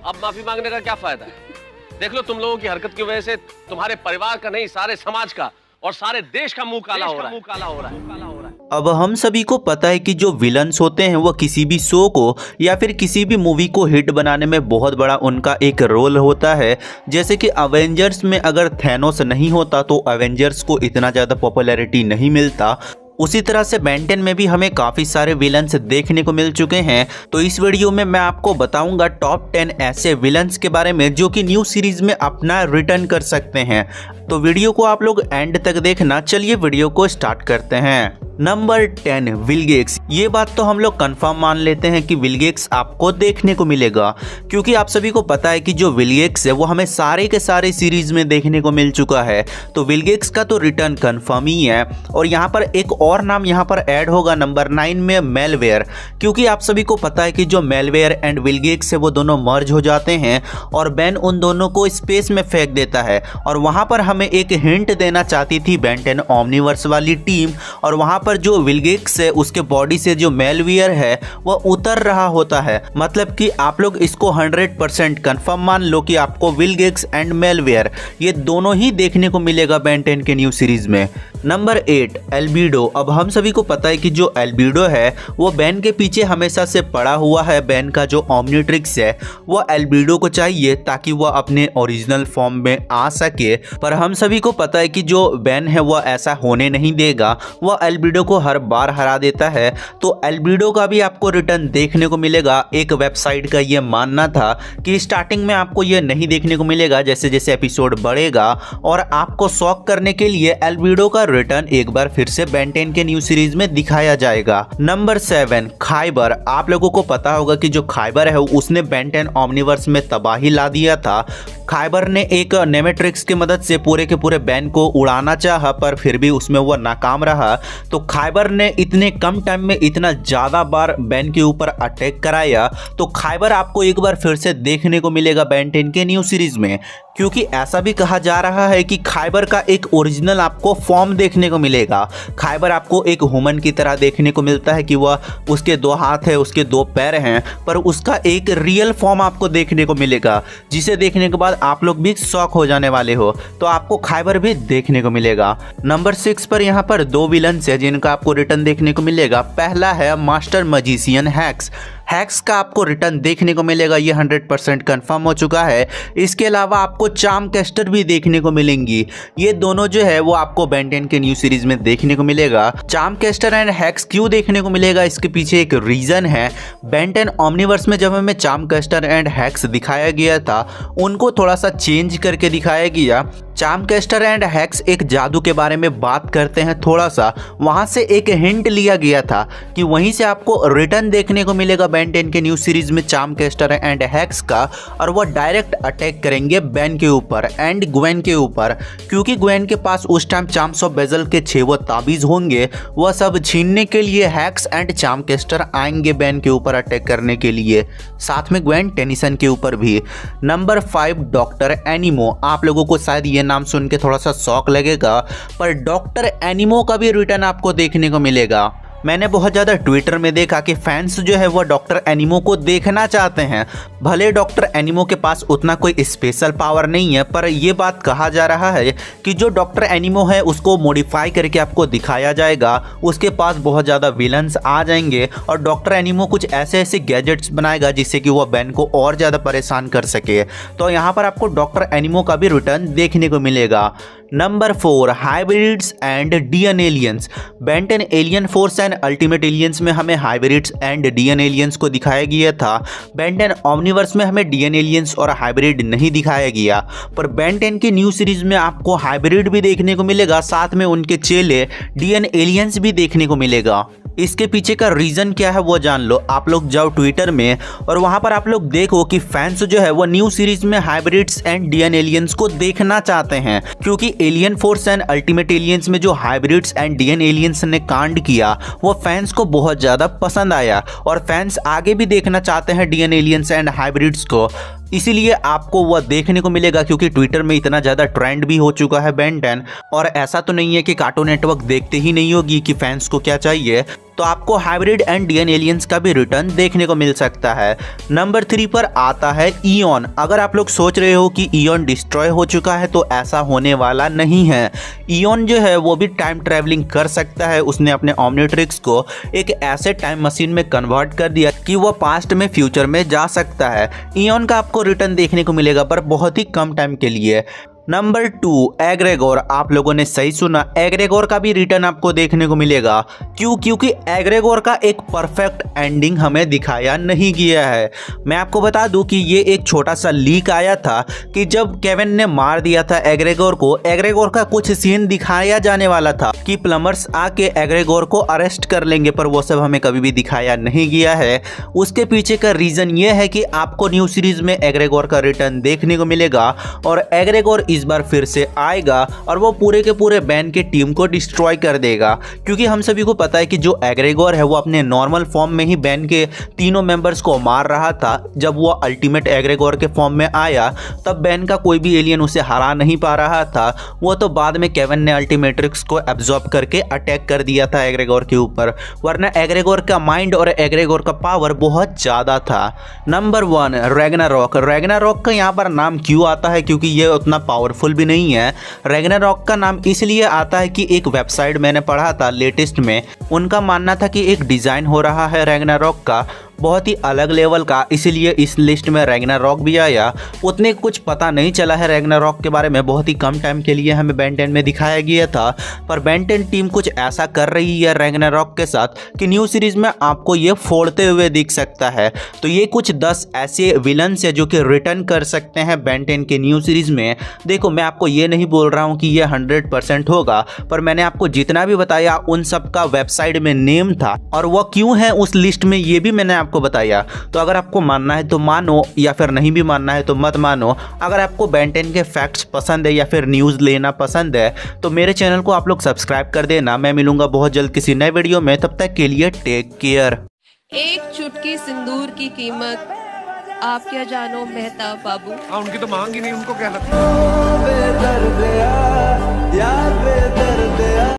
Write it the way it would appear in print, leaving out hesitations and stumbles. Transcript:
अब माफी मांगने का क्या फायदा है? देख लो, तुम लोगों की हरकत की वजह से तुम्हारे परिवार का नहीं, सारे समाज का और सारे देश का मुंह काला हो रहा है। अब हम सभी को पता है कि जो विलन्स होते हैं वो किसी भी शो को या फिर किसी भी मूवी को हिट बनाने में बहुत बड़ा उनका एक रोल होता है। जैसे कि अवेंजर्स में अगर थैनोस नहीं होता तो अवेंजर्स को इतना ज़्यादा पॉपुलैरिटी नहीं मिलता। उसी तरह से बेन 10 में भी हमें काफ़ी सारे विलन्स देखने को मिल चुके हैं। तो इस वीडियो में मैं आपको बताऊंगा टॉप 10 ऐसे विलन्स के बारे में जो कि न्यू सीरीज में अपना रिटर्न कर सकते हैं। तो वीडियो को आप लोग एंड तक देखना। चलिए वीडियो को स्टार्ट करते हैं। Number 10 Bill Gates. ये बात तो हम लोग कंफर्म मान लेते हैं कि विल गेट्स आपको देखने को मिलेगा, क्योंकि आप सभी को पता है कि जो विल गेट्स है वो हमें सारे के सारे सीरीज में देखने को मिल चुका है। तो विल गेट्स का तो रिटर्न कंफर्म ही है। और यहाँ पर एक और नाम यहाँ पर ऐड होगा नंबर 9 में, मेलवेयर। क्योंकि आप सभी को पता है कि जो मेलवेयर एंड विल गेट्स है वो दोनों मर्ज हो जाते हैं और बेन उन दोनों को स्पेस में फेंक देता है। और वहाँ पर हमें एक हिंट देना चाहती थी बेन 10 ओमनीवर्स वाली टीम। और वहाँ पर जो विल गेट्स है उसके बॉडी से जो मेलवेयर है वह उतर रहा होता है। मतलब कि आप लोग इसको 100% कंफर्म मान लो कि आपको विल गेट्स एंड मेलवेयर ये दोनों ही देखने को मिलेगा बेन 10 के न्यू सीरीज में। Number 8 albedo. अब हम सभी को पता है कि जो एल्बिडो है वो बेन के पीछे हमेशा से पड़ा हुआ है। बेन का जो ओमनीट्रिक्स है वो एल्बिडो को चाहिए ताकि वह अपने ओरिजिनल फॉर्म में आ सके। पर हम सभी को पता है कि जो बेन है वह ऐसा होने नहीं देगा, वह एल्बिडो को हर बार हरा देता है। तो एल्बिडो का भी आपको रिटर्न देखने को मिलेगा। एक वेबसाइट का ये मानना था कि स्टार्टिंग में आपको ये नहीं देखने को मिलेगा, जैसे जैसे एपिसोड बढ़ेगा। और आपको शॉक करने के लिए एल्बिडो का रिटर्न एक बार फिर से बेन 10 के न्यू सीरीज में दिखाया जाएगा। नंबर 7 खाइबर। आप लोगों को पता होगा कि जो खाइबर है उसने बेन 10 ओमनीवर्स में तबाही ला दिया था। खाइबर ने एक नेमेट्रिक्स की मदद से पूरे के पूरे बेन को उड़ाना चाहा, पर फिर भी उसमें वो नाकाम रहा। तो खाइबर ने इतने कम टाइम में इतना ज़्यादा बार बेन के ऊपर अटैक कराया। तो खाइबर आपको एक बार फिर से देखने को मिलेगा बेन 10 के न्यू सीरीज में, क्योंकि ऐसा भी कहा जा रहा है कि खाइबर का एक ओरिजिनल आपको फॉर्म देखने को मिलेगा। खाइबर आपको एक ह्यूमन की तरह देखने को मिलता है कि वह उसके 2 हाथ है, उसके 2 पैर हैं, पर उसका एक रियल फॉर्म आपको देखने को मिलेगा, जिसे देखने के बाद आप लोग भी शॉक हो जाने वाले हो। तो आपको खाइबर भी देखने को मिलेगा। नंबर 6 पर यहाँ पर 2 विलन्स है जिनका आपको रिटर्न देखने को मिलेगा। पहला है मास्टर मैजिशियन हैक्स। हैक्स का आपको रिटर्न देखने को मिलेगा, ये 100% कंफर्म हो चुका है। इसके अलावा आपको चार्म कैस्टर भी देखने को मिलेंगी। ये दोनों जो है वो आपको बेन 10 के न्यू सीरीज में देखने को मिलेगा। चार्म कैस्टर एंड हैक्स क्यों देखने को मिलेगा, इसके पीछे एक रीजन है। बेन 10 ओमनीवर्स में जब हमें चार्म कैस्टर एंड हैक्स दिखाया गया था, उनको थोड़ा सा चेंज करके दिखाया गया। चार्म कैस्टर एंड हैक्स एक जादू के बारे में बात करते हैं, थोड़ा सा वहां से एक हिंट लिया गया था कि वहीं से आपको रिटर्न देखने को मिलेगा बेन 10 के न्यू सीरीज में चार्म कैस्टर एंड हैक्स का। और वो डायरेक्ट अटैक करेंगे बेन के ऊपर एंड ग्वेन के ऊपर, क्योंकि ग्वेन के पास उस टाइम चार्म्स ऑफ बेजल के 6 वो ताबीज होंगे। वह सब छीनने के लिए हैक्स एंड चार्म कैस्टर आएंगे बेन के ऊपर अटैक करने के लिए, साथ में ग्वेन टेनिसन के ऊपर भी। नंबर 5 डॉक्टर एनिमो। आप लोगों को शायद ये नाम सुन के थोड़ा सा शौक लगेगा, पर डॉक्टर एनिमो का भी रिटर्न आपको देखने को मिलेगा। मैंने बहुत ज़्यादा ट्विटर में देखा कि फैंस जो है वो डॉक्टर एनिमो को देखना चाहते हैं। भले डॉक्टर एनिमो के पास उतना कोई स्पेशल पावर नहीं है, पर यह बात कहा जा रहा है कि जो डॉक्टर एनिमो है उसको मॉडिफाई करके आपको दिखाया जाएगा। उसके पास बहुत ज़्यादा विलन्स आ जाएंगे और डॉक्टर एनिमो कुछ ऐसे ऐसे गैजेट्स बनाएगा जिससे कि वह बेन को और ज़्यादा परेशान कर सके। तो यहाँ पर आपको डॉक्टर एनिमो का भी रिटर्न देखने को मिलेगा। Number 4 hybrids and DNA aliens. Ben 10 alien force and ultimate aliens में हमें हाइब्रिड्स एंड डीएन एलियंस को दिखाया गया था। बेन 10 ओमनीवर्स में हमें डीएन एलियंस और हाइब्रिड नहीं दिखाया गया, पर बेन 10 की न्यू सीरीज में आपको हाइब्रिड भी देखने को मिलेगा, साथ में उनके चेले डीएन एलियंस भी देखने को मिलेगा। इसके पीछे का रीज़न क्या है वो जान लो। आप लोग जाओ ट्विटर में और वहाँ पर आप लोग देखो कि फैंस जो है वो न्यू सीरीज में हाइब्रिड्स एंड डीएन एलियंस को देखना चाहते हैं, क्योंकि alien force and ultimate aliens में जो हाइब्रिड्स एंड डीएन एलियंस ने कांड किया वो फैंस को बहुत ज़्यादा पसंद आया और फैंस आगे भी देखना चाहते हैं डीएन एलियंस एंड हाइब्रिड्स को। इसीलिए आपको वह देखने को मिलेगा, क्योंकि ट्विटर में इतना ज़्यादा ट्रेंड भी हो चुका है बेन 10। और ऐसा तो नहीं है कि कार्टून नेटवर्क देखते ही नहीं होगी कि फैंस को क्या चाहिए। तो आपको हाइब्रिड एंडियन एलियंस का भी रिटर्न देखने को मिल सकता है। नंबर 3 पर आता है इयॉन। अगर आप लोग सोच रहे हो कि इयॉन डिस्ट्रॉय हो चुका है तो ऐसा होने वाला नहीं है। इयॉन जो है वो भी टाइम ट्रैवलिंग कर सकता है। उसने अपने ओमनिट्रिक्स को एक ऐसे टाइम मशीन में कन्वर्ट कर दिया कि वो पास्ट में फ्यूचर में जा सकता है। इयॉन का आपको रिटर्न देखने को मिलेगा पर बहुत ही कम टाइम के लिए। नंबर 2 एग्रेगोर। आप लोगों ने सही सुना, एग्रेगोर का भी रिटर्न आपको देखने को मिलेगा। क्योंकि एग्रेगोर का एक परफेक्ट एंडिंग हमें दिखाया नहीं गया है। मैं आपको बता दूं कि ये एक छोटा सा लीक आया था कि जब केविन ने मार दिया था एग्रेगोर को, एग्रेगोर का कुछ सीन दिखाया जाने वाला था कि प्लमर्स आके एग्रेगोर को अरेस्ट कर लेंगे, पर वो सब हमें कभी भी दिखाया नहीं गया है। उसके पीछे का रीजन ये है कि आपको न्यू सीरीज में एग्रेगोर का रिटर्न देखने को मिलेगा और एग्रेगोर इस बार फिर से आएगा और वो पूरे के पूरे बैन के टीम को डिस्ट्रॉय कर देगा। क्योंकि हम सभी को पता है कि जो एग्रेगोर है वो अपने नॉर्मल फॉर्म में ही बैन के तीनों मेंबर्स को मार रहा था। जब वो अल्टीमेट एग्रेगोर के फॉर्म में आया तब बैन का कोई भी एलियन उसे हरा नहीं पा रहा था। वो तो बाद में केविन ने अल्टीमेट्रिक्स को एब्जॉर्ब करके अटैक कर दिया था एग्रेगोर के ऊपर, वरना एग्रेगोर का माइंड और एग्रेगोर का पावर बहुत ज्यादा था। Number 1 Ragnarok. रैग्नारॉक का यहाँ पर नाम क्यों आता है? क्योंकि ये उतना पावरफुल भी नहीं है। रैग्नारॉक का नाम इसलिए आता है कि एक वेबसाइट मैंने पढ़ा था लेटेस्ट में, उनका मानना था कि एक डिजाइन हो रहा है रैग्नारॉक का बहुत ही अलग लेवल का, इसलिए इस लिस्ट में रैग्नारॉक भी आया। उतने कुछ पता नहीं चला है रैग्नारॉक के बारे में, बहुत ही कम टाइम के लिए हमें बेन 10 में दिखाया गया था। पर बेन 10 टीम कुछ ऐसा कर रही है रैग्नारॉक के साथ कि न्यू सीरीज में आपको ये फोड़ते हुए दिख सकता है। तो ये कुछ 10 ऐसे विलन्स है जो कि रिटर्न कर सकते हैं बेन 10 के न्यू सीरीज में। देखो, मैं आपको ये नहीं बोल रहा हूँ कि ये 100% होगा, पर मैंने आपको जितना भी बताया उन सब का वेबसाइट में नेम था और वो क्यों है उस लिस्ट में ये भी मैंने आपको बताया। तो अगर आपको मानना है तो मानो, या फिर नहीं भी मानना है तो मत मानो। अगर आपको बेन 10 के फैक्ट्स पसंद है या फिर न्यूज़ लेना पसंद है तो मेरे चैनल को आप लोग सब्सक्राइब कर देना। मैं मिलूंगा बहुत जल्द किसी नए वीडियो में, तब तक के लिए टेक केयर। एक चुटकी सिंदूर की कीमत आप क्या जानो मेहताब बाबू। उनकी तो मांग ही नहीं, उनको क्या लगता है।